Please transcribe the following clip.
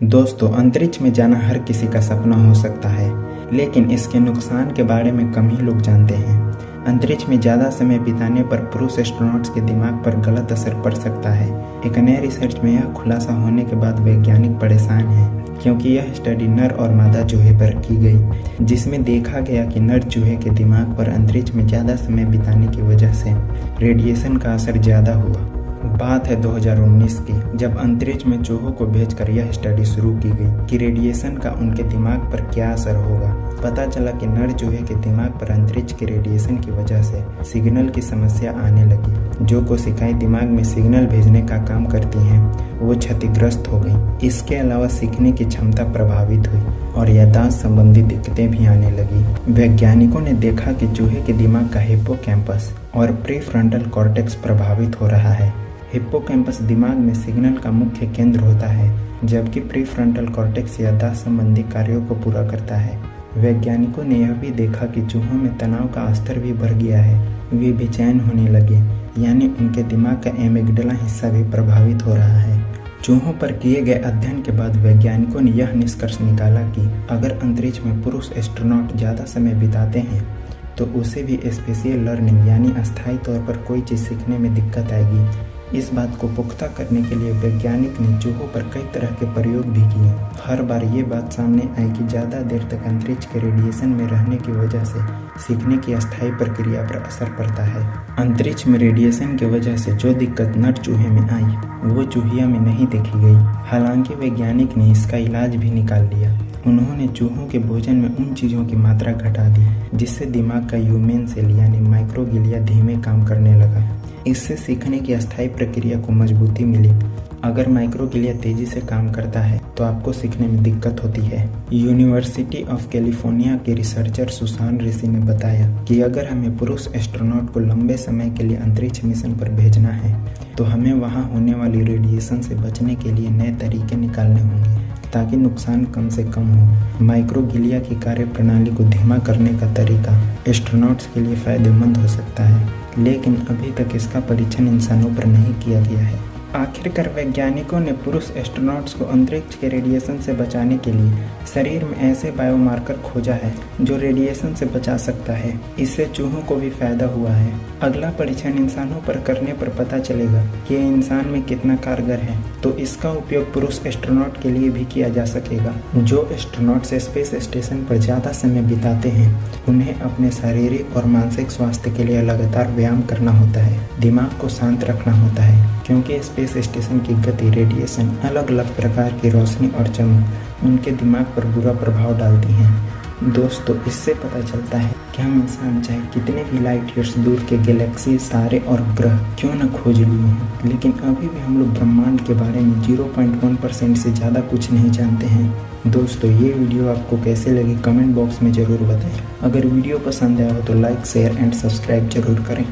दोस्तों, अंतरिक्ष में जाना हर किसी का सपना हो सकता है, लेकिन इसके नुकसान के बारे में कम ही लोग जानते हैं। अंतरिक्ष में ज़्यादा समय बिताने पर पुरुष एस्ट्रोनॉट्स के दिमाग पर गलत असर पड़ सकता है। एक नए रिसर्च में यह खुलासा होने के बाद वैज्ञानिक परेशान हैं, क्योंकि यह स्टडी नर और मादा चूहे पर की गई, जिसमें देखा गया कि नर चूहे के दिमाग पर अंतरिक्ष में ज़्यादा समय बिताने की वजह से रेडिएशन का असर ज़्यादा हुआ। बात है 2019 की, जब अंतरिक्ष में चूहों को भेजकर यह स्टडी शुरू की गई कि रेडिएशन का उनके दिमाग पर क्या असर होगा। पता चला कि नर चूहे के दिमाग पर अंतरिक्ष के रेडिएशन की वजह से सिग्नल की समस्या आने लगी। जो कोशिकाएं दिमाग में सिग्नल भेजने का काम करती हैं, वो क्षतिग्रस्त हो गई। इसके अलावा सीखने की क्षमता प्रभावित हुई और याददाश्त संबंधी दिक्कतें भी आने लगी। वैज्ञानिकों ने देखा कि चूहे के दिमाग का हिप्पोकैम्पस और प्रीफ्रंटल कॉर्टेक्स प्रभावित हो रहा है। हिप्पोकैम्पस दिमाग में सिग्नल का मुख्य केंद्र होता है, जबकि प्रीफ्रंटल कॉर्टेक्स याददाश्त संबंधी कार्यों को पूरा करता है। वैज्ञानिकों ने यह भी देखा कि चूहों में तनाव का स्तर भी बढ़ गया है। वे बेचैन होने लगे, यानी उनके दिमाग का एमिगडाला हिस्सा भी प्रभावित हो रहा है। चूहों पर किए गए अध्ययन के बाद वैज्ञानिकों ने यह निष्कर्ष निकाला कि अगर अंतरिक्ष में पुरुष एस्ट्रोनॉट ज़्यादा समय बिताते हैं तो उसे भी स्पेशियल लर्निंग यानी अस्थायी तौर पर कोई चीज़ सीखने में दिक्कत आएगी। इस बात को पुख्ता करने के लिए वैज्ञानिक ने चूहों पर कई तरह के प्रयोग भी किए। हर बार ये बात सामने आई कि ज़्यादा देर तक अंतरिक्ष के रेडिएशन में रहने की वजह से सीखने की अस्थायी प्रक्रिया पर असर पड़ता है। अंतरिक्ष में रेडिएशन की वजह से जो दिक्कत नर चूहे में आई, वो चूहिया में नहीं देखी गई। हालांकि वैज्ञानिक ने इसका इलाज भी निकाल लिया। उन्होंने चूहों के भोजन में उन चीज़ों की मात्रा घटा दी जिससे दिमाग का ह्यूमन सेल यानी माइक्रोग्लिया धीमे काम करने लगा। इससे सीखने की अस्थायी प्रक्रिया को मजबूती मिली। अगर माइक्रोग्लिया तेजी से काम करता है तो आपको सीखने में दिक्कत होती है। यूनिवर्सिटी ऑफ कैलिफोर्निया के रिसर्चर सुसान ऋषि ने बताया कि अगर हमें पुरुष एस्ट्रोनॉट को लंबे समय के लिए अंतरिक्ष मिशन पर भेजना है तो हमें वहां होने वाली रेडिएशन से बचने के लिए नए तरीके निकालने होंगे ताकि नुकसान कम से कम हो। माइक्रोग्लिया की कार्य प्रणाली को धीमा करने का तरीका एस्ट्रोनॉट्स के लिए फायदेमंद हो सकता है, लेकिन अभी तक इसका परीक्षण इंसानों पर नहीं किया गया है। आखिरकार वैज्ञानिकों ने पुरुष एस्ट्रोनॉट्स को अंतरिक्ष के रेडिएशन से बचाने के लिए शरीर में ऐसे बायोमार्कर खोजा है जो रेडिएशन से बचा सकता है। इससे चूहों को भी फायदा हुआ है। अगला परीक्षण इंसानों पर करने पर पता चलेगा कि ये इंसान में कितना कारगर है, तो इसका उपयोग पुरुष एस्ट्रोनॉट के लिए भी किया जा सकेगा। जो एस्ट्रोनॉट्स स्पेस स्टेशन पर ज़्यादा समय बिताते हैं, उन्हें अपने शारीरिक और मानसिक स्वास्थ्य के लिए लगातार व्यायाम करना होता है। दिमाग को शांत रखना होता है, क्योंकि स्पेस स्टेशन की गति, रेडिएशन, अलग अलग प्रकार की रोशनी और चमक उनके दिमाग पर बुरा प्रभाव डालती हैं। दोस्तों, इससे पता चलता है कि हम इंसान चाहे कितने भी लाइट ईयर्स दूर के गैलेक्सी, तारे और ग्रह क्यों न खोज लिए हैं, लेकिन अभी भी हम लोग ब्रह्मांड के बारे में 0.1% से ज़्यादा कुछ नहीं जानते हैं। दोस्तों, ये वीडियो आपको कैसे लगी कमेंट बॉक्स में ज़रूर बताएं। अगर वीडियो पसंद आया हो तो लाइक, शेयर एंड सब्सक्राइब जरूर करें।